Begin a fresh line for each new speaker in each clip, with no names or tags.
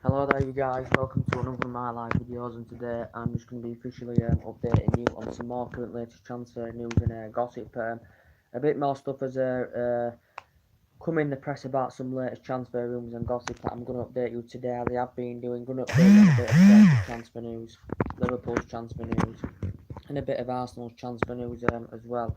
Hello there you guys, welcome to another of my live videos, and today I'm just going to be officially updating you on some more current latest transfer news and gossip. A bit more stuff has come in the press about some latest transfer rumours and gossip that I'm going to update you today. They have been doing, going to update you on a bit of Chelsea transfer news, Liverpool's transfer news, and a bit of Arsenal's transfer news as well.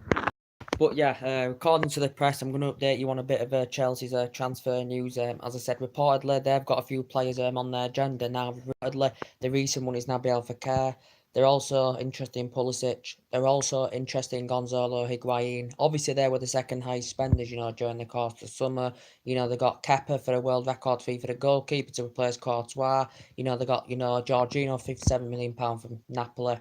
But yeah, according to the press, I'm going to update you on a bit of Chelsea's transfer news. As I said, reportedly they've got a few players on their agenda now. Reportedly, the recent one is Nabil Fekir. They're also interested in Pulisic. They're also interested in Gonzalo Higuain. Obviously, they were the second highest spenders, during the course of the summer. They got Kepa for a world record fee for the goalkeeper to replace Courtois. They got, Jorginho, £57 million from Napoli.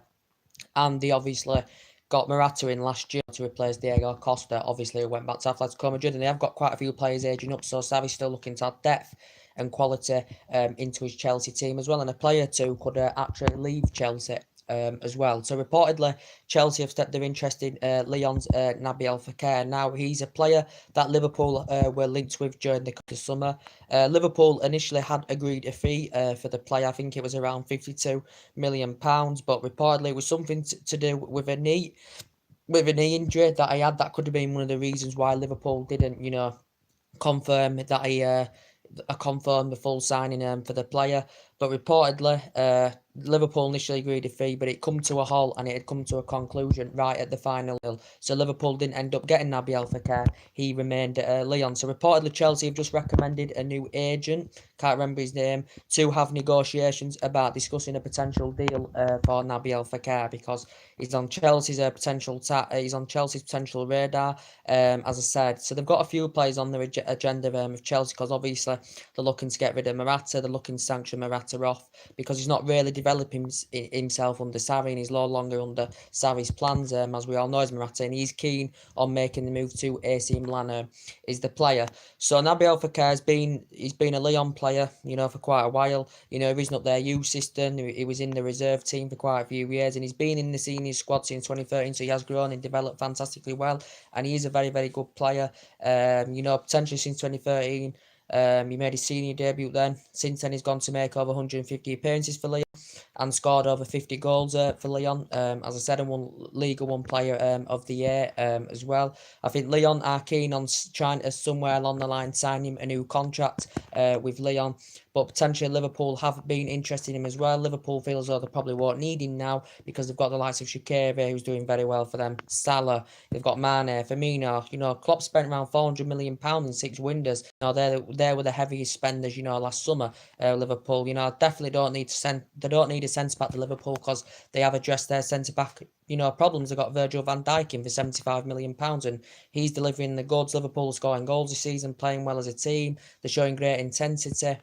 And they obviously got Morata in last year to replace Diego Costa, obviously, who went back to Atletico Madrid, and they have got quite a few players aging up, so Sarri's still looking to add depth and quality into his Chelsea team as well, and a player too could actually leave Chelsea as well. So reportedly, Chelsea have stepped their interest in Lyon's Nabil Fekir. Now, he's a player that Liverpool were linked with during the summer. Liverpool initially had agreed a fee for the player. I think it was around £52 million, but reportedly it was something to do with a knee injury that I had. That could have been one of the reasons why Liverpool didn't, confirm that he confirmed the full signing for the player. But reportedly, Liverpool initially agreed a fee, but it come to a halt and it had come to a conclusion right at the final. So Liverpool didn't end up getting Naby Fekir. He remained at Lyon. So reportedly, Chelsea have just recommended a new agent, can't remember his name, to have negotiations about discussing a potential deal for Naby Fekir, because he's on Chelsea's he's on Chelsea's potential radar. As I said, so they've got a few players on their agenda of Chelsea, because obviously they're looking to get rid of Morata. They're looking to sanction Morata off because he's not really developing himself under Sarri, and he's no longer under Sarri's plans. As we all know, is Morata, and he's keen on making the move to AC Milan. Is the player. So Nabil Fekir he's been a Lyon player, for quite a while. He's not their youth system. He was in the reserve team for quite a few years, and he's been in the senior squad since 2013. So he has grown and developed fantastically well, and he is a very, very good player. Potentially since 2013. He made his senior debut then. Since then, he's gone to make over 150 appearances for Lyon and scored over 50 goals for Lyon. As I said, and won Liga 1 Player of the Year as well. I think Lyon are keen on trying to somewhere along the line sign him a new contract with Lyon, but potentially Liverpool have been interested in him as well. Liverpool feel as though they probably won't need him now because they've got the likes of Shaqiri, who's doing very well for them, Salah, they've got Mane, Firmino. Klopp spent around £400 million in 6 windows. They were the heaviest spenders, last summer. Liverpool, definitely they don't need a centre back to Liverpool, because they have addressed their centre back, problems. They got Virgil van Dijk in for £75 million, and he's delivering the goods. Liverpool scoring goals this season, playing well as a team. They're showing great intensity.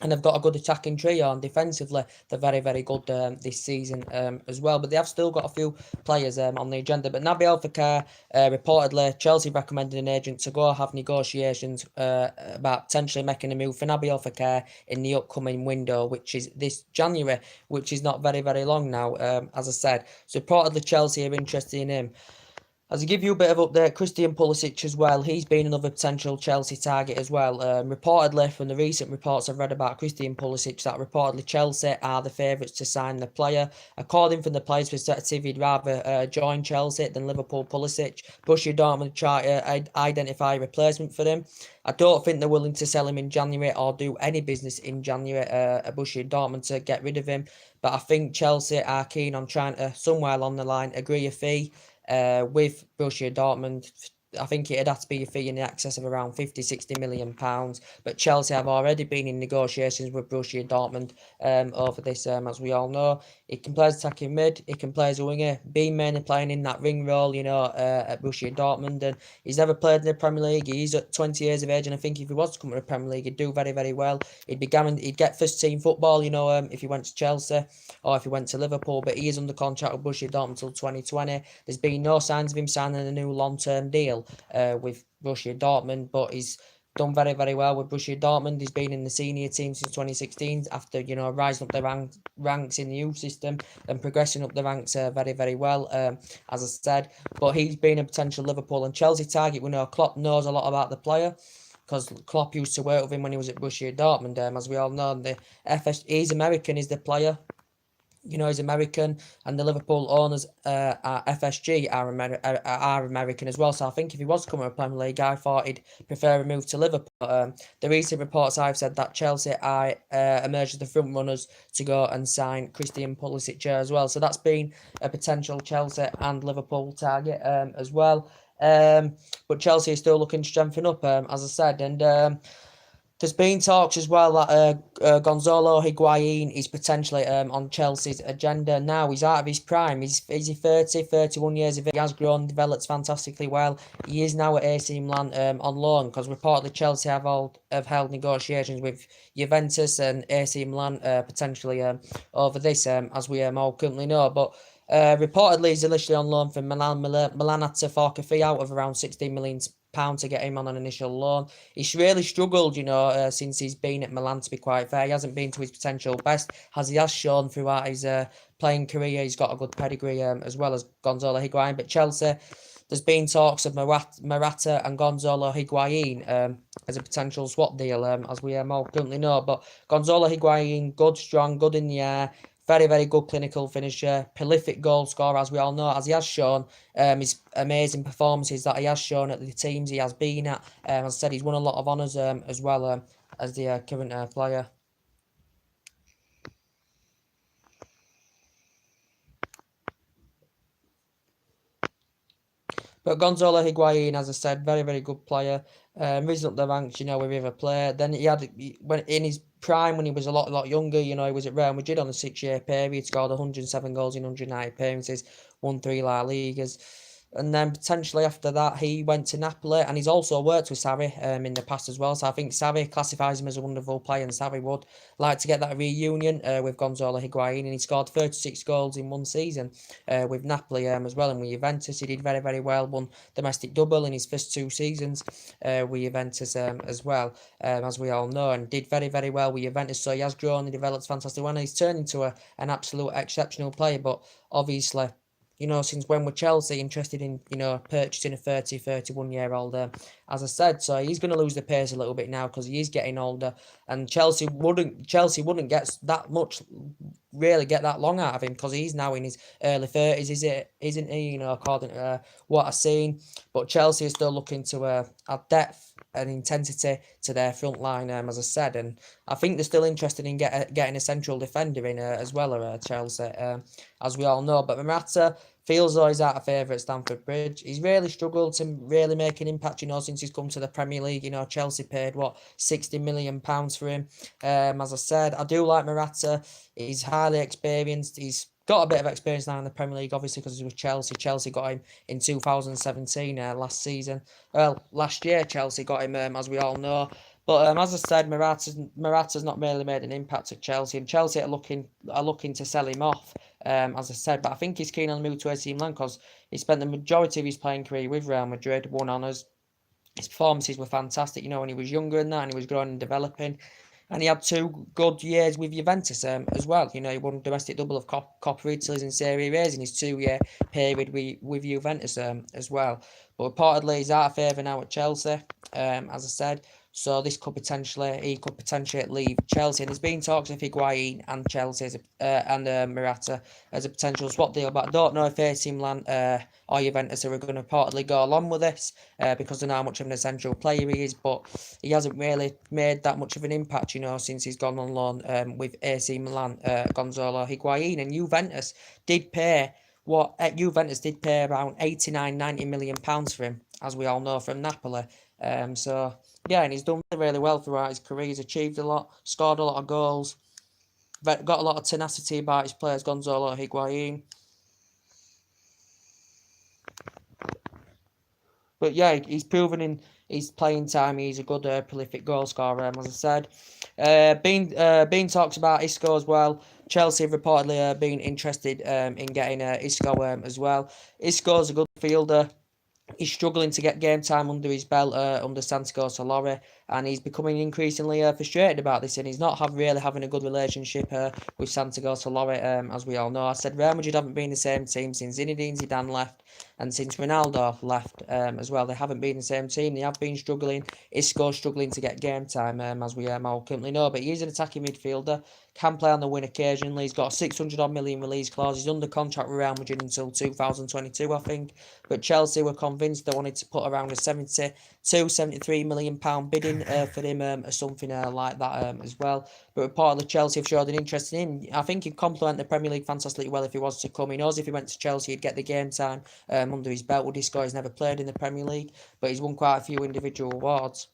And they've got a good attacking trio, and defensively they're very, very good this season as well. But they have still got a few players on the agenda. But Naby Fekir, reportedly, Chelsea recommended an agent to go have negotiations about potentially making a move for Naby Fekir in the upcoming window, which is this January, which is not very, very long now, as I said. So reportedly Chelsea are interested in him. As I give you a bit of update, Christian Pulisic as well. He's been another potential Chelsea target as well. Reportedly, from the recent reports I've read about Christian Pulisic, that reportedly Chelsea are the favourites to sign the player. According from the player's perspective, he'd rather join Chelsea than Liverpool Pulisic. Borussia Dortmund try to identify a replacement for him. I don't think they're willing to sell him in January or do any business in January at Borussia Dortmund to get rid of him. But I think Chelsea are keen on trying to, somewhere along the line, agree a fee with Borussia Dortmund. I think it'd have to be a fee in the excess of around 50-60 million pounds. But Chelsea have already been in negotiations with Borussia Dortmund over this, as we all know. He can play as attacking mid, he can play as a winger, been mainly playing in that ring role, at Borussia Dortmund. And he's never played in the Premier League. He's at 20 years of age, and I think if he was to come to the Premier League, he'd do very, very well. He'd get first team football, if he went to Chelsea or if he went to Liverpool. But he is under contract with Borussia Dortmund until 2020. There's been no signs of him signing a new long-term deal with Borussia Dortmund, but he's done very, very well with Borussia Dortmund. He's been in the senior team since 2016 after, rising up the ranks in the youth system and progressing up the ranks very, very well, as I said. But he's been a potential Liverpool and Chelsea target. We know Klopp knows a lot about the player.
because Klopp used to work with him when he was at Borussia Dortmund. As we all know, he's American, is the player. You know, he's American, and the Liverpool owners, FSG, are American as well. So I think if he was coming to the Premier League, I thought he'd prefer a move to Liverpool. The recent reports I've said that Chelsea emerged as the front runners to go and sign Christian Pulisic as well. So that's been a potential Chelsea and Liverpool target as well. But Chelsea is still looking to strengthen up, as I said, and there's been talks as well that Gonzalo Higuain is potentially on Chelsea's agenda. Now he's out of his prime. He's 30, 31 years of age. He has grown, developed fantastically well. He is now at AC Milan on loan, because reportedly Chelsea have held negotiations with Juventus and AC Milan potentially over this, as we all currently know. But reportedly he's initially on loan from Milan had to fork a fee out of around £16 million to get him on an initial loan. He's really struggled, since he's been at Milan, to be quite fair. He hasn't been to his potential best, as he has shown throughout his playing career. He's got a good pedigree as well as Gonzalo Higuain. But Chelsea, there's been talks of Morata and Gonzalo Higuain as a potential swap deal, as we all currently know. But Gonzalo Higuain, good, strong, good in the air, very, very good clinical finisher, prolific goal scorer, as we all know, as he has shown. His amazing performances that he has shown at the teams he has been at. As I said, he's won a lot of honours as well as the current player. But Gonzalo Higuain, as I said, very, very good player. Risen up the ranks, with River Plate. Then when in his prime, when he was a lot younger, he was at Real Madrid on a 6-year period, scored 107 goals in 190 appearances, won 3 La Ligas. And then potentially after that, he went to Napoli, and he's also worked with Sarri in the past as well. So I think Sarri classifies him as a wonderful player, and Sarri would like to get that reunion with Gonzalo Higuain. And he scored 36 goals in one season with Napoli as well. And with Juventus, he did very, very well, won domestic double in his first 2 seasons with Juventus as well, as we all know, and did very, very well with Juventus. So he has grown and developed fantastically well, and he's turned into an absolute exceptional player. But obviously, since when were Chelsea interested in, purchasing a 30, 31-year-old, as I said. So he's going to lose the pace a little bit now, because he is getting older, and Chelsea wouldn't get that much, really get that long out of him, because he's now in his early 30s, isn't he, according to what I've seen. But Chelsea is still looking to add depth and intensity to their front line, as I said, and I think they're still interested in getting a central defender in as well, Chelsea, as we all know. But Morata feels though he's out of favour at Stamford Bridge. He's really struggled to really make an impact, since he's come to the Premier League. Chelsea paid, £60 million for him. As I said, I do like Morata. He's highly experienced. He's got a bit of experience now in the Premier League, obviously, because he was Chelsea. Chelsea got him in 2017, last season. Well, last year Chelsea got him, as we all know. But as I said, Morata's not really made an impact at Chelsea, and Chelsea are looking to sell him off, as I said. But I think he's keen on the move to AC Milan, because he spent the majority of his playing career with Real Madrid, won honours. His performances were fantastic, when he was younger than that, and he was growing and developing. And he had 2 good years with Juventus as well. He won domestic double of Coppa Italia and Serie A in his 2-year period with Juventus as well. But reportedly, he's out of favour now at Chelsea, as I said. So he could potentially leave Chelsea. And there's been talks of Higuain and Chelsea and Morata as a potential swap deal. But I don't know if AC Milan or Juventus are going to reportedly go along with this because they know how much of an essential player he is. But he hasn't really made that much of an impact, since he's gone on loan with AC Milan, Gonzalo Higuain. And Juventus did pay around 89-90 million pounds for him, as we all know, from Napoli. So yeah, and he's done really well throughout his career. He's achieved a lot, scored a lot of goals, got a lot of tenacity about his players, Gonzalo Higuain. But yeah, he's proven in his playing time he's a good, prolific goal scorer, as I said. Being talks about Isco as well. Chelsea have reportedly been interested in getting Isco as well. Isco's a good fielder. He's struggling to get game time under his belt under Santiago Solari. and he's becoming increasingly frustrated about this, and he's not really having a good relationship with Santiago Solari, as we all know. I said Real Madrid haven't been the same team since Zinedine Zidane left, and since Ronaldo left as well. They haven't been the same team. They have been struggling. Isco struggling to get game time, as we all currently know. But he's an attacking midfielder, can play on the wing occasionally. He's got a 600 million release clause. He's under contract with Real Madrid until 2022, I think. But Chelsea were convinced they wanted to put around a 73 million pound bidding for him or something like that as well. But reportedly Chelsea have showed an interest in him. I think he'd complement the Premier League fantastically well if he was to come. He knows if he went to Chelsea he'd get the game time under his belt with Isco. He's never played in the Premier League, but he's won quite a few individual awards.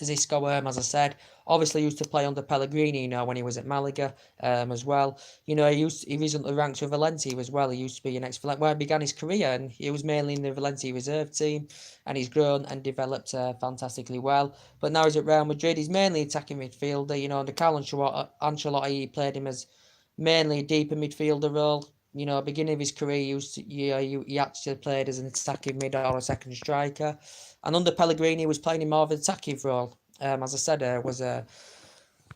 Isco, as I said, obviously used to play under Pellegrini, when he was at Malaga, as well. He recently ranked with Valencia as well. He used to be an ex-Valencia, where he began his career, and he was mainly in the Valencia reserve team, and he's grown and developed fantastically well. But now he's at Real Madrid. He's mainly attacking midfielder. Under Carlo Ancelotti, he played him as mainly a deeper midfielder role. Beginning of his career, he actually played as an attacking mid or a second striker. And under Pellegrini, he was playing in more of an attacking role. As I said, was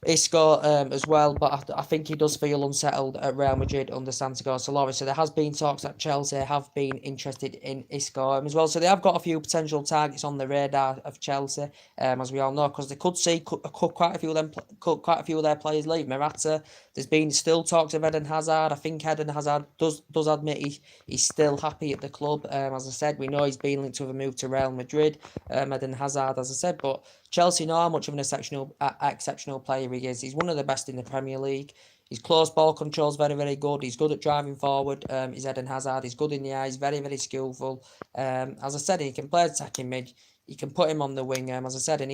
Isco as well, but I think he does feel unsettled at Real Madrid under Santiago Solari. So there has been talks that Chelsea have been interested in Isco as well. So they have got a few potential targets on the radar of Chelsea, as we all know, because they could see quite a few of their players leave. Morata. There's been still talks of Eden Hazard. I think Eden Hazard does admit he's still happy at the club. As I said, we know he's been linked with a move to Real Madrid. Eden Hazard, as I said, but Chelsea know how much of an exceptional player he is. He's one of the best in the Premier League. His close ball control is very, very good. He's good at driving forward. He's Eden Hazard. He's good in the eyes. Very, very skillful. As I said, he can play attacking mid. You can put him on the wing. As I said, and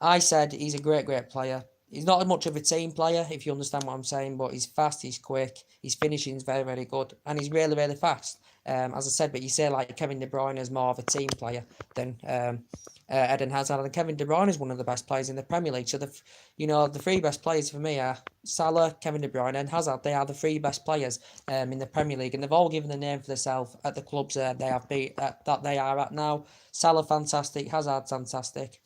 I said he's a great, great player. He's not much of a team player, if you understand what I'm saying, but he's fast, he's quick, his finishing is very, very good, and he's really, really fast. As I said, but you say like Kevin De Bruyne is more of a team player than Eden Hazard, and Kevin De Bruyne is one of the best players in the Premier League. So the three best players for me are Salah, Kevin De Bruyne, and Hazard. They are the three best players in the Premier League, and they've all given the name for themselves at the clubs they have that they are at now. Salah fantastic, Hazard fantastic.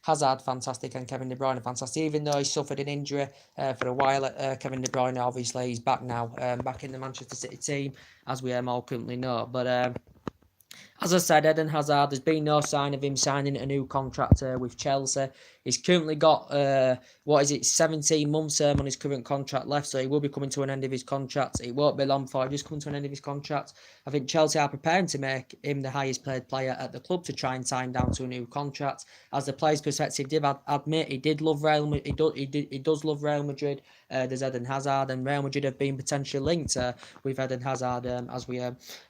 And Kevin De Bruyne fantastic, even though he suffered an injury for a while. Kevin De Bruyne, obviously, he's back now, back in the Manchester City team, as we all currently know. But as I said, Eden Hazard, there's been no sign of him signing a new contract with Chelsea. He's currently got, 17 months on his current contract left, so he will be coming to an end of his contract. It won't be long before he's coming to an end of his contract. I think Chelsea are preparing to make him the highest paid player at the club to try and sign down to a new contract. As the player's perspective did admit, he did love Real Madrid. He does love Real Madrid. There's Eden Hazard, and Real Madrid have been potentially linked with Eden Hazard, as we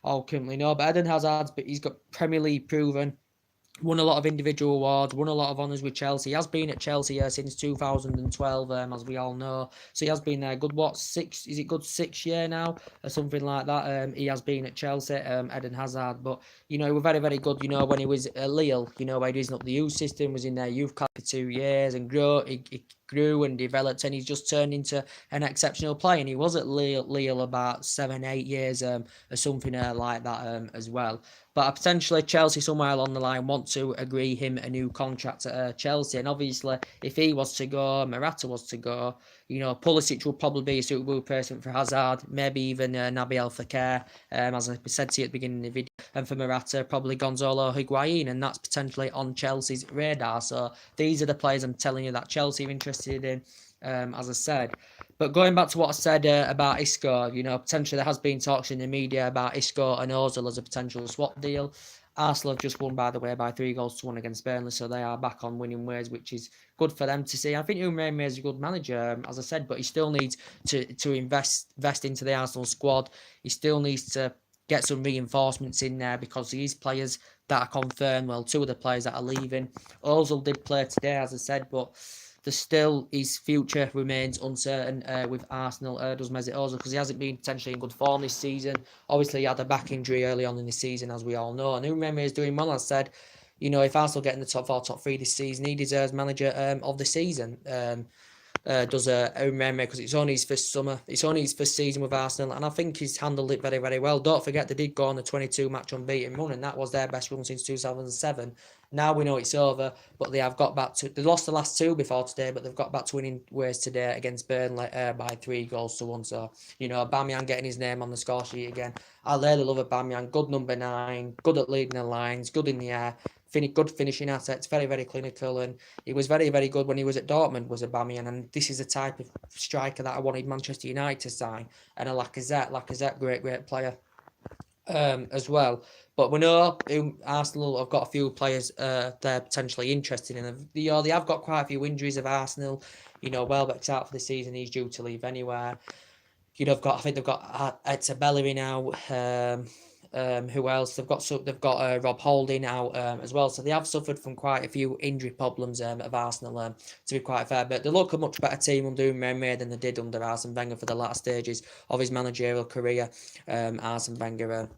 all currently know. But Eden Hazard, he's got Premier League proven. Won a lot of individual awards, won a lot of honours with Chelsea. He has been at Chelsea since 2012, as we all know. So he has been there good 6 years now, or something like that. He has been at Chelsea, Eden Hazard. But, he was very, very good, when he was at Lille, where he was up the youth system, was in their youth club for 2 years, and he grew and developed, and he's just turned into an exceptional player. And he was at Lille about 7-8 years, or something like that as well. But potentially Chelsea somewhere along the line want to agree him a new contract at Chelsea. And obviously, if he was to go, Morata was to go, Pulisic will probably be a suitable person for Hazard, maybe even Nabil Fekir, as I said to you at the beginning of the video. And for Morata, probably Gonzalo Higuain, and that's potentially on Chelsea's radar. So these are the players I'm telling you that Chelsea are interested in, as I said. But going back to what I said about Isco, potentially there has been talks in the media about Isco and Ozil as a potential swap deal. Arsenal have just won, by the way, by 3-1 against Burnley, so they are back on winning ways, which is good for them to see. I think Unai Emery is a good manager, as I said, but he still needs to invest into the Arsenal squad. He still needs to get some reinforcements in there, because these players that are confirmed, well, 2 of the players that are leaving. Ozil did play today, as I said, but his future remains uncertain with Arsenal, does Mesut Ozil, because he hasn't been potentially in good form this season. Obviously, he had a back injury early on in the season, as we all know. And Unai Emery is doing well, as I said. If Arsenal get in the top 4, top 3 this season, he deserves manager of the season. does Emery, because it's only his first summer, it's only his first season with Arsenal, and I think he's handled it very, very well. Don't forget they did go on a 22-match unbeaten run, and that was their best run since 2007. Now we know it's over, but they have got back to, they lost the last two before today, but they've got back to winning ways today against Burnley by 3-1. So, you know, Aubameyang getting his name on the score sheet again. I really love Aubameyang, good number 9, good at leading the lines, good in the air, good finishing assets, very, very clinical, and he was very, very good when he was at Dortmund, was Aubameyang, and this is the type of striker that I wanted Manchester United to sign, and a Lacazette, great player as well. But we know Arsenal have got a few players they're potentially interested in. They have got quite a few injuries of Arsenal. You know, Welbeck's out for the season, he's due to leave anywhere. You know, I think they've got Edson Bellerin now. Who else? They've got Rob Holding out as well. So they have suffered from quite a few injury problems of Arsenal, to be quite fair. But they look a much better team under Emery than they did under Arsene Wenger for the latter stages of his managerial career. Arsene Wenger,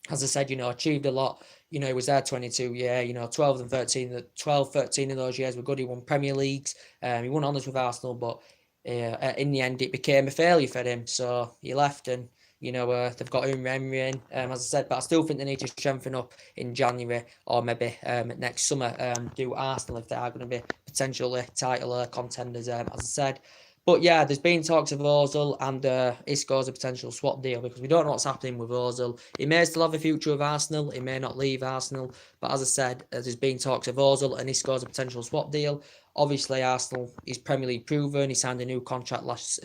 as I said, you know, achieved a lot. You know, he was there 22 years, you know, 12 and 13. 13 of those years were good. He won Premier Leagues. He won honours with Arsenal, but in the end, it became a failure for him. So he left, and you know, they've got Emery in, as I said, but I still think they need to strengthen up in January or maybe next summer. Do Arsenal if they are going to be potentially title contenders, as I said. But yeah, there's been talks of Ozil and Isco's a potential swap deal, because we don't know what's happening with Ozil. He may still have a future with Arsenal. He may not leave Arsenal. But as I said, there's been talks of Ozil and Isco's a potential swap deal. Obviously, Arsenal is Premier League proven. He signed a new contract last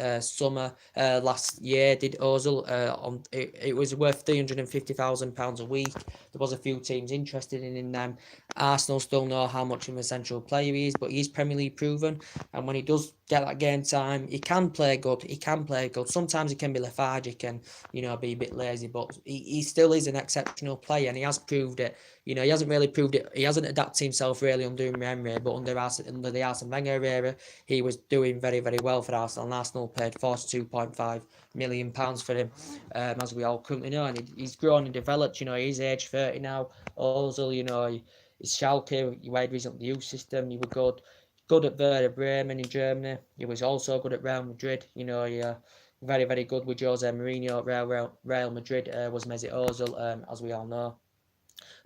year, did Ozil. It was worth £350,000 a week. There was a few teams interested in them. Arsenal still know how much of an essential player he is, but he's Premier League proven. And when he does get that game time, he can play good. Sometimes he can be lethargic and, you know, be a bit lazy, but he still is an exceptional player, and he has proved it. You know, he hasn't really proved it. He hasn't adapted himself really under Emery, but under the Arsene Wenger era, he was doing very, very well for Arsenal. And Arsenal paid £42.5 million for him, as we all currently know. And he's grown and developed. You know, he's age 30 now. Ozil, you know, he's Schalke. He played recently the youth system. He was good at Werder Bremen in Germany. He was also good at Real Madrid. You know, very, very good with Jose Mourinho at Real Madrid. Was Mesut Ozil, as we all know.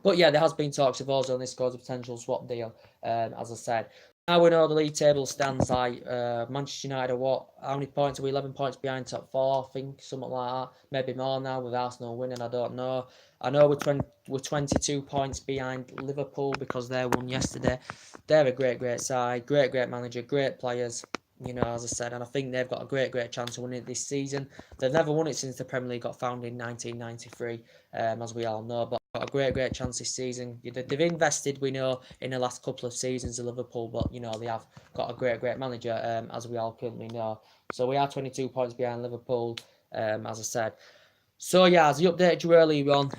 But yeah, there has been talks of Ozil and Isco's a potential swap deal, as I said. Now we know the league table stands like Manchester United are how many points are we? 11 points behind top 4, I think, something like that. Maybe more now with Arsenal winning, I don't know. I know we're 22 points behind Liverpool because they won yesterday. They're a great side, great manager, great players. You know, as I said, and I think they've got a great chance of winning it this season. They've never won it since the Premier League got founded in 1993, as we all know. But got a great chance this season. They've invested, we know, in the last couple of seasons of Liverpool, but you know they have got a great manager, as we all currently know. So we are 22 points behind Liverpool, as I said. So yeah, as you updated you earlier on,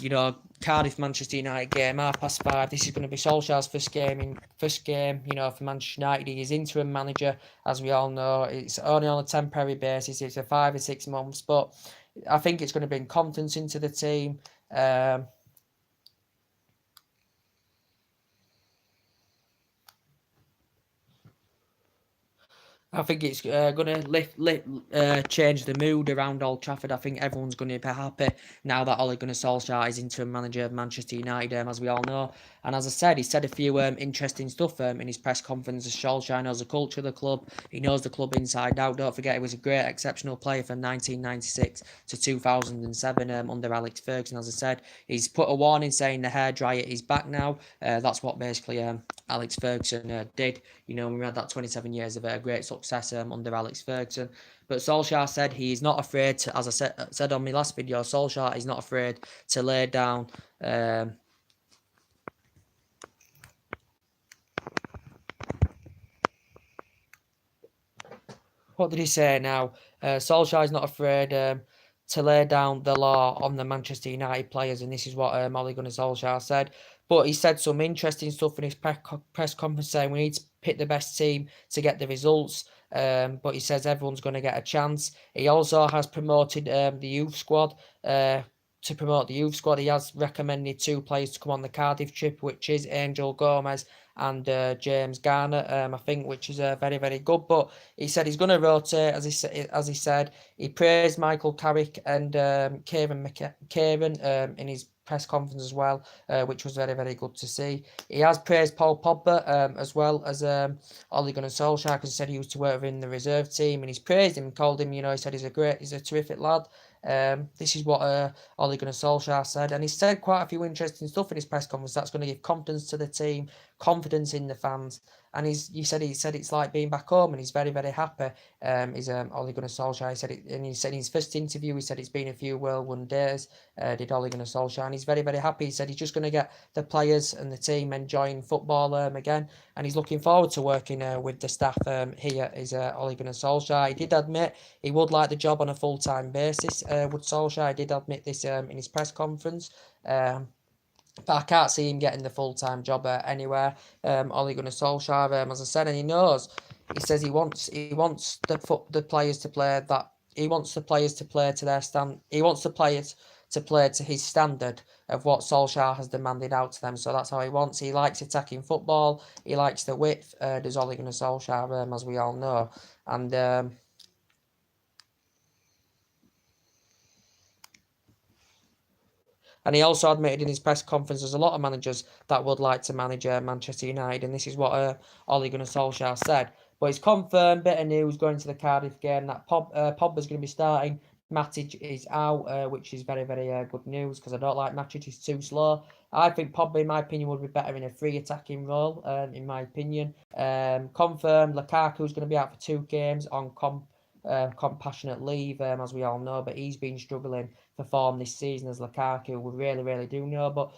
you know, Cardiff Manchester United game, 5:30. This is going to be Solskjaer's first game. You know, for Manchester United, he is interim manager, as we all know. It's only on a temporary basis. It's a 5 or 6 months, but I think it's going to bring confidence into the team. I think it's going to change the mood around Old Trafford. I think everyone's going to be happy now that Ole Gunnar Solskjaer is interim manager of Manchester United, as we all know. And as I said, he said a few interesting stuff in his press conference. Solskjaer knows the culture of the club. He knows the club inside out. Don't forget, he was a great, exceptional player from 1996 to 2007 under Alex Ferguson. As I said, he's put a warning saying the hairdryer is back now. That's what basically Alex Ferguson did. You know, we had that 27 years of great success under Alex Ferguson. But Solskjaer said he is not afraid to, as I said on my last video, Solskjaer is not afraid to lay down what did he say now? Solskjaer is not afraid to lay down the law on the Manchester United players, and this is what Ole Gunnar Solskjaer said. But he said some interesting stuff in his press conference saying we need to pick the best team to get the results. But he says everyone's going to get a chance. He also has promoted the youth squad. To promote the youth squad, he has recommended 2 players to come on the Cardiff trip, which is Angel Gomez and James Garner, I think, which is very, very good. But he said he's going to rotate, as he said. He praised Michael Carrick and Kieran in his press conference as well, which was very, very good to see. He has praised Paul Pogba as well as Ole Gunnar Solskjaer, because he said he used to work in the reserve team, and he's praised him, called him, he said he's a terrific lad. This is what Ole Gunnar Solskjaer said, and he said quite a few interesting stuff in his press conference that's going to give confidence to the team, confidence in the fans, and he said it's like being back home, and he's very, very happy. He's Ole Gunnar Solskjaer. He said it, and he said in his first interview, he said it's been a few whirlwind days. Did Ole Gunnar Solskjaer, and he's very, very happy. He said he's just going to get the players and the team enjoying football again, and he's looking forward to working with the staff here. Is Ole Gunnar Solskjaer. He did admit he would like the job on a full-time basis. Would Solskjaer? He did admit this in his press conference. But I can't see him getting the full-time job anywhere. Ole Gunnar Solskjaer, as I said, and he knows. He says he wants the players to play that. He wants the players to play to their stand. He wants the players to play to his standard of what Solskjaer has demanded out to them. So that's how he wants. He likes attacking football. He likes the width. Does Ole Gunnar Solskjaer, as we all know, and. And he also admitted in his press conference there's a lot of managers that would like to manage Manchester United, and this is what Ole Gunnar Solskjaer said. But it's confirmed, bit of news going to the Cardiff game, that Pogba's going to be starting. Matic is out, which is very, very good news, because I don't like Matic, he's too slow. I think Pogba, in my opinion, would be better in a free attacking role, in my opinion. Confirmed, Lukaku's going to be out for 2 games on compassionate leave, as we all know, but he's been struggling for form this season, as Lukaku, we really, really do know. But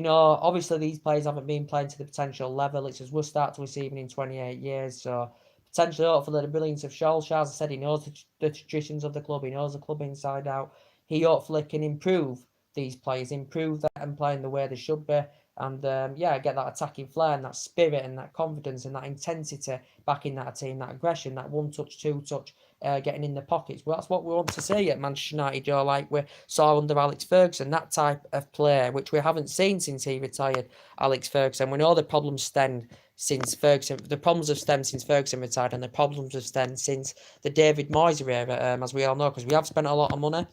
obviously these players haven't been playing to the potential level. It's his worst start to a season in 28 years, so potentially, hopefully, the brilliance of Solskjaer. As I said, he knows the traditions of the club, he knows the club inside out. He hopefully can improve these players, improve them and playing the way they should be, and get that attacking flair and that spirit and that confidence and that intensity back in that team, that aggression, that one touch, two touch, getting in the pockets. Well, that's what we want to see at Manchester United, like we saw under Alex Ferguson, that type of player, which we haven't seen since he retired, Alex Ferguson. We know the problems stemmed since Ferguson, the problems have stemmed since Ferguson retired, and the problems have stemmed since the David Moyes era, as we all know, because we have spent a lot of money.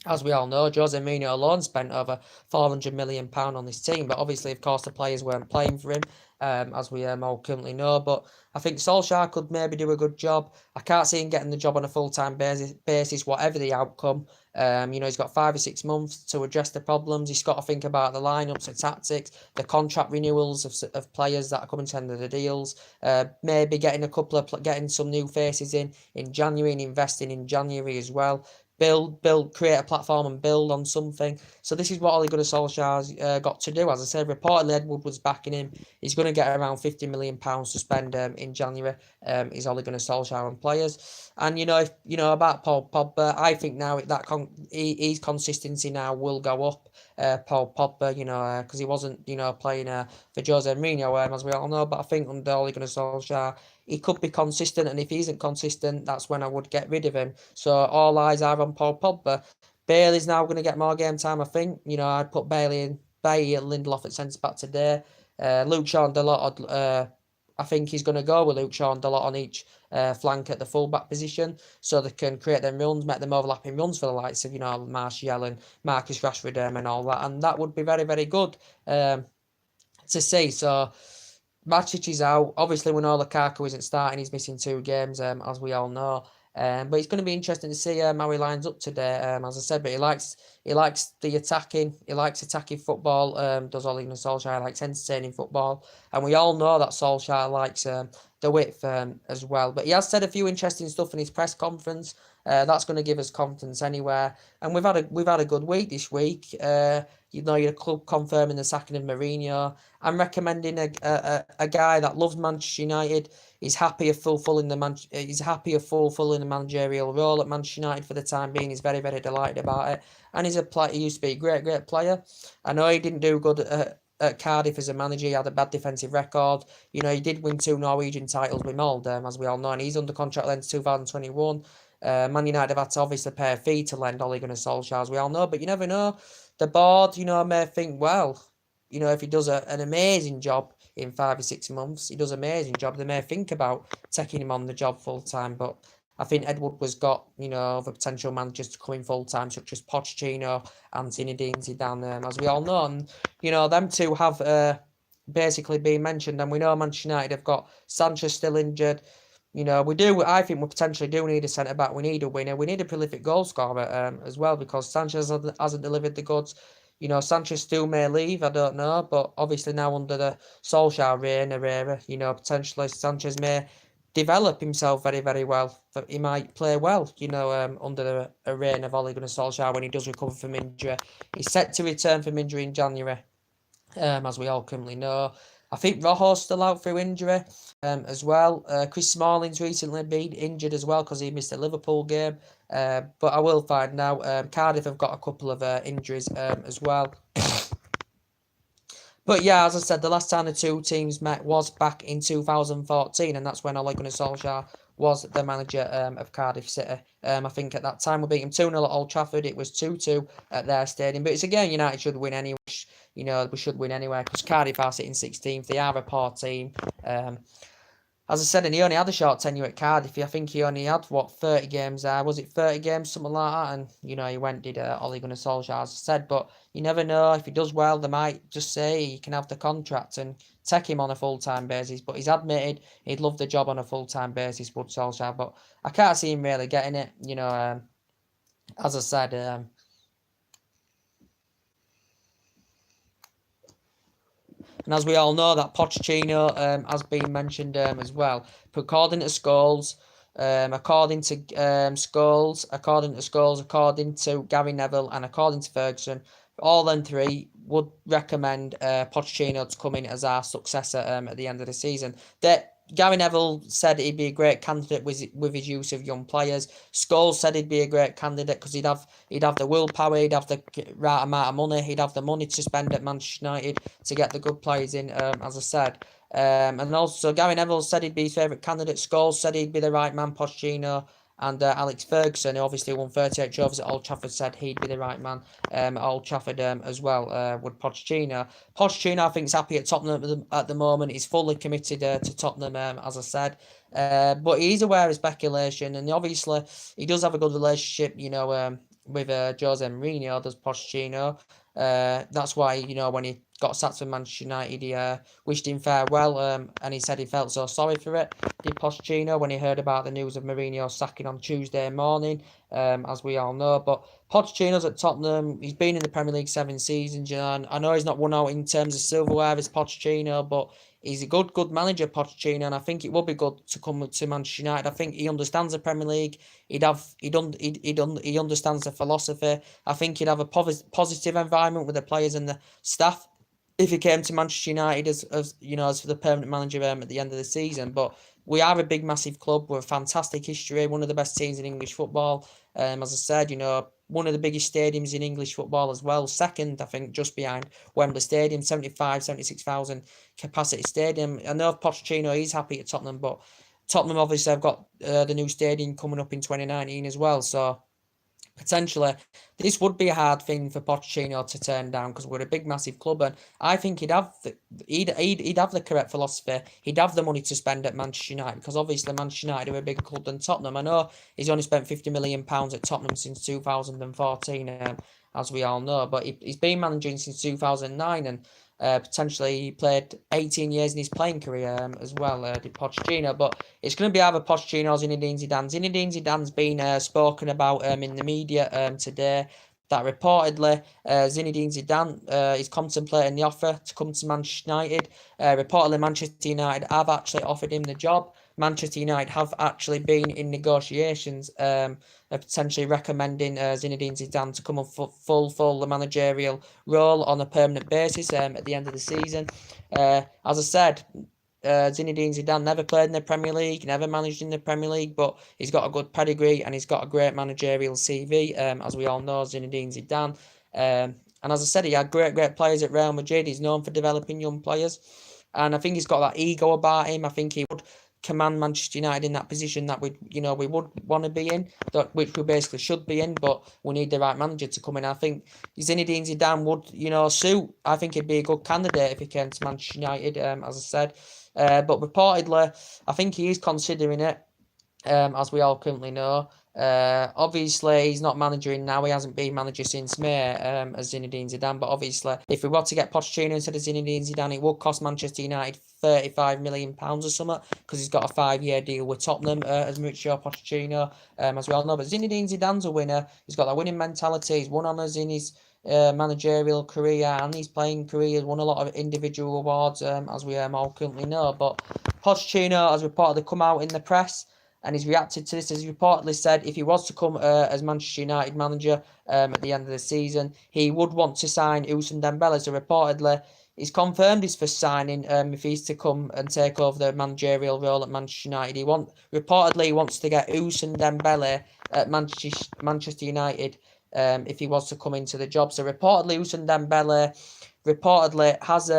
As we all know, Jose Mourinho alone spent over £400 million on this team, but obviously, of course, the players weren't playing for him, as we all currently know. But I think Solskjaer could maybe do a good job. I can't see him getting the job on a full-time basis, whatever the outcome. He's got 5 or 6 months to address the problems. He's got to think about the lineups, the tactics, the contract renewals of players that are coming to the end of the deals. Maybe getting some new faces in January and investing in January as well. Create a platform and build on something. So this is what Ole Gunnar Solskjaer's got to do. As I said, reportedly Ed Woodward's backing him. He's going to get around £50 million to spend in January. Is Ole Gunnar Solskjaer on players. And about Paul Pogba, I think now his consistency now will go up. Paul Pogba, because he wasn't playing for Jose Mourinho, as we all know. But I think under Ole Gunnar Solskjaer, he could be consistent, and if he isn't consistent, that's when I would get rid of him. So all eyes are on Paul Pogba. Bailey's now going to get more game time, I think. I'd put Bailey and Lindelof at centre-back today. Luke Shaw and Dalot, I think he's going to go with Luke Shaw and Dalot on each flank at the full-back position, so they can create them runs, make them overlapping runs for the likes of, Martial and Marcus Rashford and all that. And that would be very, very good to see. So Matic is out. Obviously, we know Lukaku isn't starting. He's missing 2 games, as we all know. But it's going to be interesting to see how he lines up today. As I said, but he likes the attacking. He likes attacking football. Does Ole Gunnar Solskjaer likes entertaining football, and we all know that Solskjaer likes the width as well. But he has said a few interesting stuff in his press conference. That's going to give us confidence anywhere. And we've had a good week this week. Your club confirming the sacking of Mourinho. I'm recommending a guy that loves Manchester United. He's happier fulfilling the managerial role at Manchester United for the time being. He's very, very delighted about it. And he used to be a great, great player. I know he didn't do good at Cardiff as a manager. He had a bad defensive record. He did win 2 Norwegian titles with Molde, as we all know, and he's under contract until 2021. Man United have had to obviously pay a fee to lend Ole Gunnar Solskjaer, as we all know, but you never know. The board, may think, well, if he does an amazing job, in 5 or 6 months. He does an amazing job. They may think about taking him on the job full time, but I think Ed Woodward's got, other potential managers to come in full time, such as Pochettino and Zinedine Zidane, as we all know. And, them two have basically been mentioned. And we know Manchester United have got Sanchez still injured. I think we potentially do need a centre back. We need a winner. We need a prolific goal scorer as well, because Sanchez hasn't delivered the goods. Sanchez still may leave, I don't know. But obviously now under the Solskjaer reign era, potentially Sanchez may develop himself very, very well. He might play well, under a reign of Ole Gunnar Solskjaer when he does recover from injury. He's set to return from injury in January, as we all currently know. I think Rojo's still out through injury as well. Chris Smalling's recently been injured as well because he missed a Liverpool game. But I will find now. Cardiff have got a couple of injuries as well. But yeah, as I said, the last time the two teams met was back in 2014, and that's when Ole Gunnar Solskjaer was the manager of Cardiff City. I think at that time we beat them 2-0 at Old Trafford. It was 2-2 at their stadium. But it's a game United should win anyway. We should win anyway because Cardiff are sitting 16th. They are a poor team. As I said, and he only had a short tenure at Cardiff. I think he only had, 30 games there. Was it 30 games, something like that? And, he did Ole Gunnar Solskjaer, as I said. But you never know. If he does well, they might just say he can have the contract and take him on a full-time basis. But he's admitted he'd love the job on a full-time basis, would Solskjaer. But I can't see him really getting it. As I said, and as we all know, that Pochettino has been mentioned as well. But according to Scholes, according to Gary Neville, and according to Ferguson, all them three would recommend Pochettino to come in as our successor at the end of the season. Gary Neville said he'd be a great candidate with his use of young players. Scholes said he'd be a great candidate because he'd have the willpower, he'd have the right amount of money, he'd have the money to spend at Manchester United to get the good players in, as I said. And also Gary Neville said he'd be his favourite candidate. Scholes said he'd be the right man, Pochettino. And Alex Ferguson, who obviously won 38 trophies at Old Trafford, said he'd be the right man at Old Trafford as well, would Pochettino. Pochettino, I think, is happy at Tottenham at the moment. He's fully committed to Tottenham, as I said. But he's aware of speculation, and obviously he does have a good relationship, with Jose Mourinho, does Pochettino. That's why, when he got sacked from Manchester United, he wished him farewell, and he said he felt so sorry for it, did Pochettino, when he heard about the news of Mourinho sacking on Tuesday morning, as we all know. But Pochettino's at Tottenham. He's been in the Premier League 7 seasons, and I know he's not won out in terms of silverware as Pochettino, but he's a good manager, Pochettino, and I think it would be good to come to Manchester United. I think he understands the Premier League. He understands the philosophy. I think he'd have a positive environment with the players and the staff if he came to Manchester United as for the permanent manager at the end of the season. But we are a big, massive club with a fantastic history, one of the best teams in English football. As I said, one of the biggest stadiums in English football as well. Second, I think, just behind Wembley Stadium, 76,000 capacity stadium. I know Pochettino is happy at Tottenham, but Tottenham obviously have got the new stadium coming up in 2019 as well. So potentially, this would be a hard thing for Pochettino to turn down because we're a big, massive club, and I think he'd have the correct philosophy. He'd have the money to spend at Manchester United because obviously Manchester United are a bigger club than Tottenham. I know he's only spent £50 million at Tottenham since 2014, as we all know, but he's been managing since 2009, and potentially he played 18 years in his playing career as well, did Pochettino. But it's going to be either Pochettino or Zinedine Zidane. Zinedine Zidane's been spoken about in the media today, that reportedly Zinedine Zidane is contemplating the offer to come to Manchester United. Reportedly Manchester United have actually offered him the job. Manchester United have actually been in negotiations, potentially recommending Zinedine Zidane to come on full managerial role on a permanent basis at the end of the season. As I said, Zinedine Zidane never played in the Premier League, never managed in the Premier League, but he's got a good pedigree and he's got a great managerial CV, as we all know, Zinedine Zidane. And as I said, he had great players at Real Madrid. He's known for developing young players. And I think he's got that ego about him. I think he would command Manchester United in that position that we would want to be in, which we basically should be in, but we need the right manager to come in. I think Zinedine Zidane would, suit. I think he'd be a good candidate if he came to Manchester United, as I said. But reportedly, I think he is considering it, as we all currently know. Obviously, he's not managing now. He hasn't been manager since May, as Zinedine Zidane. But obviously, if we were to get Pochettino instead of Zinedine Zidane, it would cost Manchester United £35 million or something, because he's got a 5-year deal with Tottenham, as Mauricio Pochettino, as we all know. But Zinedine Zidane's a winner. He's got that winning mentality. He's won honours in his managerial career and his playing career. He's won a lot of individual awards, as we all currently know. But Pochettino has reportedly come out in the press, and he's reacted to this. As he reportedly said, if he was to come as Manchester United manager at the end of the season, he would want to sign Ousmane Dembele. So reportedly, he's confirmed his first signing if he's to come and take over the managerial role at Manchester United. He wants to get Ousmane Dembele at Manchester United if he was to come into the job. So reportedly, Ousmane Dembele has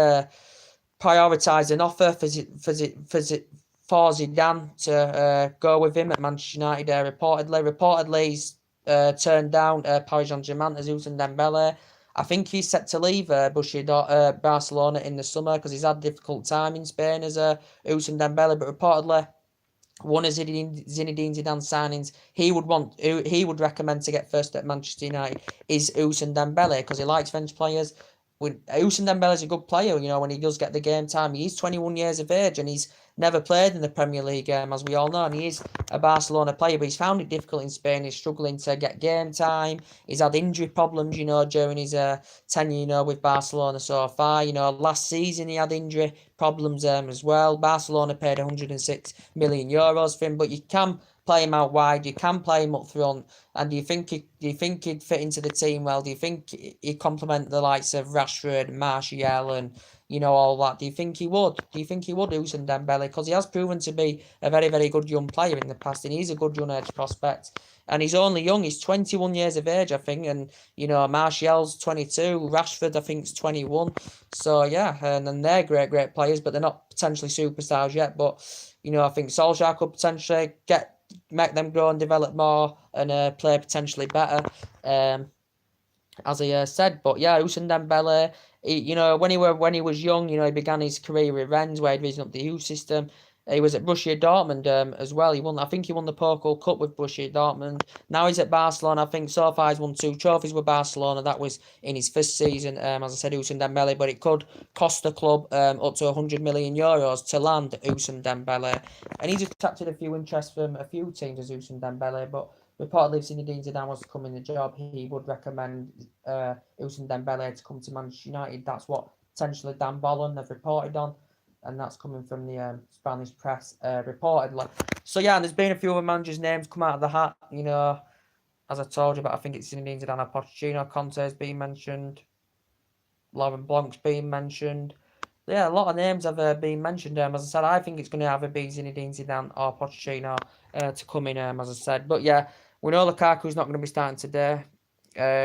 prioritised an offer for Zidane to go with him at Manchester United. Reportedly, he's turned down Paris Saint-Germain as Ousmane Dembele. I think he's set to leave Barcelona in the summer, because he's had a difficult time in Spain as Ousmane Dembele. But reportedly, one of Zinedine Zidane signings he would recommend to get first at Manchester United is Ousmane Dembele, because he likes French players. Ousmane Dembele is a good player, when he does get the game time. He's 21 years of age and he's never played in the Premier League, as we all know, and he is a Barcelona player, but he's found it difficult in Spain. He's struggling to get game time. He's had injury problems, during his tenure, with Barcelona so far. Last season he had injury problems as well. Barcelona paid €106 million for him, but you can play him out wide, you can play him up front. And do you think he'd fit into the team well? Do you think he'd complement the likes of Rashford, Martial, and all that? Do you think he would? Ousmane Dembele? Because he has proven to be a very, very good young player in the past, and he's a good young age prospect. And he's only young. He's 21 years of age, I think. And, Martial's 22. Rashford, I think, is 21. So, yeah. And then they're great, great players, but they're not potentially superstars yet. But, I think Solskjaer could potentially make them grow and develop more and play potentially better, as I said. But yeah, Ousmane Dembele, when he was young, he began his career with Rennes, where he'd risen up the youth system. He was at Borussia Dortmund as well. I think he won the Pokal Cup with Borussia Dortmund. Now he's at Barcelona. I think so far he's won 2 trophies with Barcelona. That was in his first season, as I said, Ousmane Dembele. But it could cost the club up to €100 million to land Ousmane Dembele. And he's attracted a few interests from a few teams as Ousmane Dembele. But reportedly, if Zinedine Zidane was to come in the job, he would recommend Ousmane Dembele to come to Manchester United. That's what potentially Dan Bolland have reported on. And that's coming from the Spanish press, reportedly. So, yeah, and there's been a few other managers' names come out of the hat, as I told you, but I think it's Zinedine Zidane, Pochettino, Conte's been mentioned, Laurent Blanc's been mentioned. Yeah, a lot of names have been mentioned. As I said, I think it's going to either be Zinedine Zidane or Pochettino to come in, as I said. But, yeah, we know Lukaku's not going to be starting today.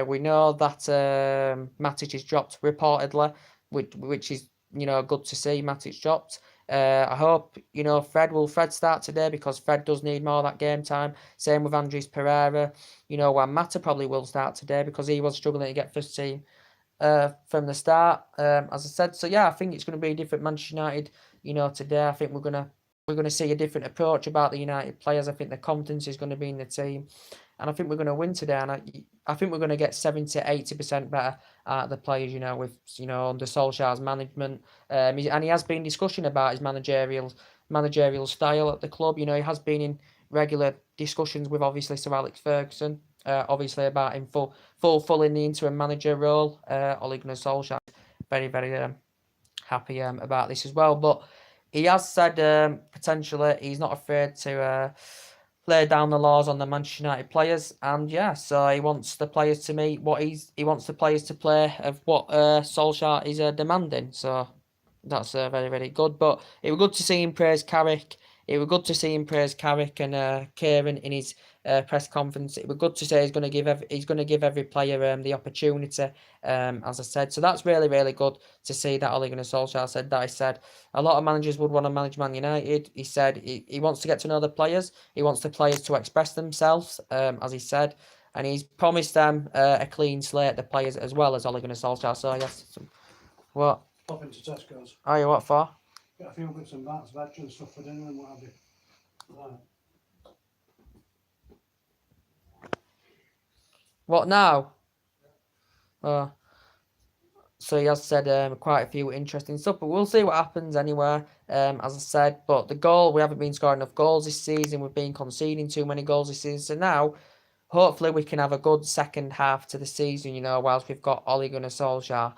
We know that Matic is dropped, reportedly, which is, good to see. Matic dropped. I hope, Fred start today, because Fred does need more of that game time. Same with Andres Pereira. Juan Mata probably will start today, because he was struggling to get first team from the start, as I said. So, yeah, I think it's going to be a different Manchester United, today. I think we're going to see a different approach about the United players. I think the confidence is going to be in the team. And I think we're going to win today. And I think we're going to get 70-80% better at the players, with, under Solskjaer's management. And he has been discussing about his managerial style at the club. He has been in regular discussions with, obviously, Sir Alex Ferguson, obviously, about him fulfilling the interim manager role. Ole Gunnar Solskjaer is very, very happy about this as well. But he has said potentially he's not afraid to lay down the laws on the Manchester United players, and yeah, so he wants the players to meet what he wants the players to play of what Solskjaer is demanding. So that's very, very good. But it was good to see him praise Carrick it was good to see him praise Carrick and Kieran in his press conference. It was good to say he's going to give every player the opportunity, as I said. So that's really, really good to see that Ole Gunnar Solskjaer said that. He said a lot of managers would want to manage Man United. He said he wants to get to know the players. He wants the players to express themselves, as he said. And he's promised them a clean slate, the players, as well as Ole Gunnar Solskjaer. So, yes. What?
Pop into Tesco's.
Oh, you what for?
Get a few bits and bats, veg and stuff for dinner and what have you. Right.
What now? So he has said quite a few interesting stuff, but we'll see what happens anyway. As I said, but the goal, we haven't been scoring enough goals this season. We've been conceding too many goals this season. So now, hopefully, we can have a good second half to the season. Whilst we've got Ole Gunnar Solskjaer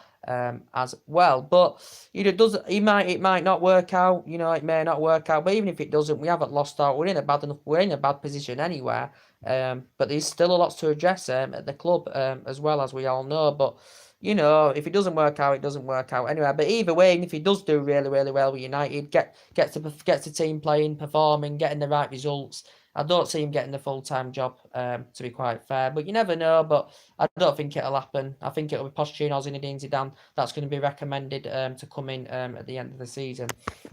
as well. But it might not work out. It may not work out. But even if it doesn't, we haven't lost out. We're in a bad position anyway. But there's still a lot to address at the club as well, as we all know. But if it doesn't work out, it doesn't work out anyway. But either way, even if he does do really, really well with United, gets the team playing, performing, getting the right results, I don't see him getting the full-time job, to be quite fair. But you never know, but I don't think it'll happen. I think it'll be Pochettino, Zinedine Zidane that's going to be recommended to come in at the end of the season,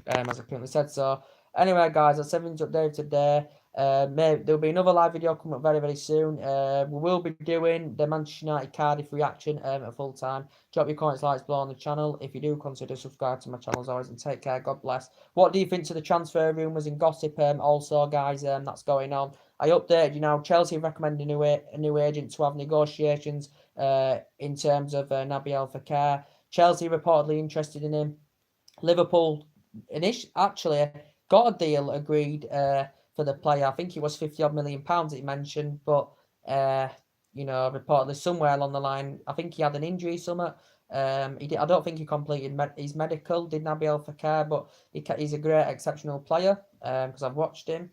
as I currently said. So, anyway, guys, that's everything's updated today. There'll be another live video coming up very, very soon. We will be doing the Manchester United Cardiff reaction at full time. Drop your comments, likes below on the channel. If you do, consider subscribe to my channel as always, and take care. God bless. What do you think to the transfer rumours and gossip? Also, guys, that's going on. I updated you now. Chelsea recommended a new agent to have negotiations in terms of Naby El Fekir. Chelsea reportedly interested in him. Liverpool actually got a deal agreed for the player. I think it was £50 million that he mentioned, but reportedly somewhere along the line, I think he had an injury, something. I don't think he completed his medical, did Naby El Fekir, but he's a great, exceptional player because I've watched him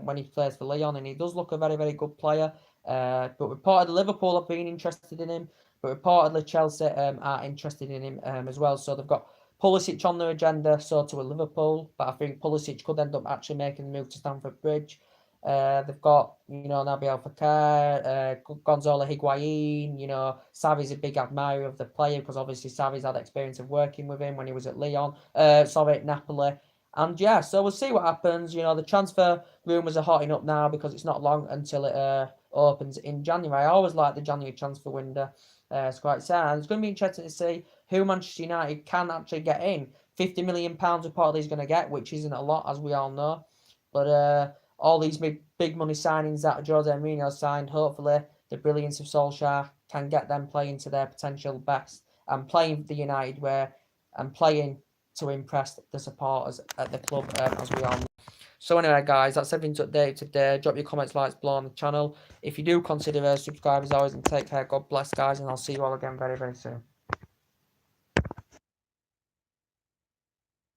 when he plays for Lyon, and he does look a very, very good player. But reportedly Liverpool have been interested in him, but reportedly Chelsea are interested in him as well. So they've got Pulisic on their agenda, so to a Liverpool, but I think Pulisic could end up actually making the move to Stamford Bridge. They've got, Naby El Fekir, Gonzalo Higuain, Xavi's a big admirer of the player because obviously Xavi's had experience of working with him when he was at Napoli. And yeah, so we'll see what happens. The transfer rumours are hotting up now because it's not long until it opens in January. I always like the January transfer window. It's quite sad. It's going to be interesting to see who Manchester United can actually get in. £50 million reportedly he's going to get, which isn't a lot, as we all know. But all these big money signings that Jose Mourinho signed, hopefully the brilliance of Solskjaer can get them playing to their potential best and playing the United way and playing to impress the supporters at the club, as we all know. So anyway, guys, that's everything to update today. Drop your comments, likes below on the channel. If you do, consider subscribe as always, and take care. God bless, guys, and I'll see you all again very, very soon.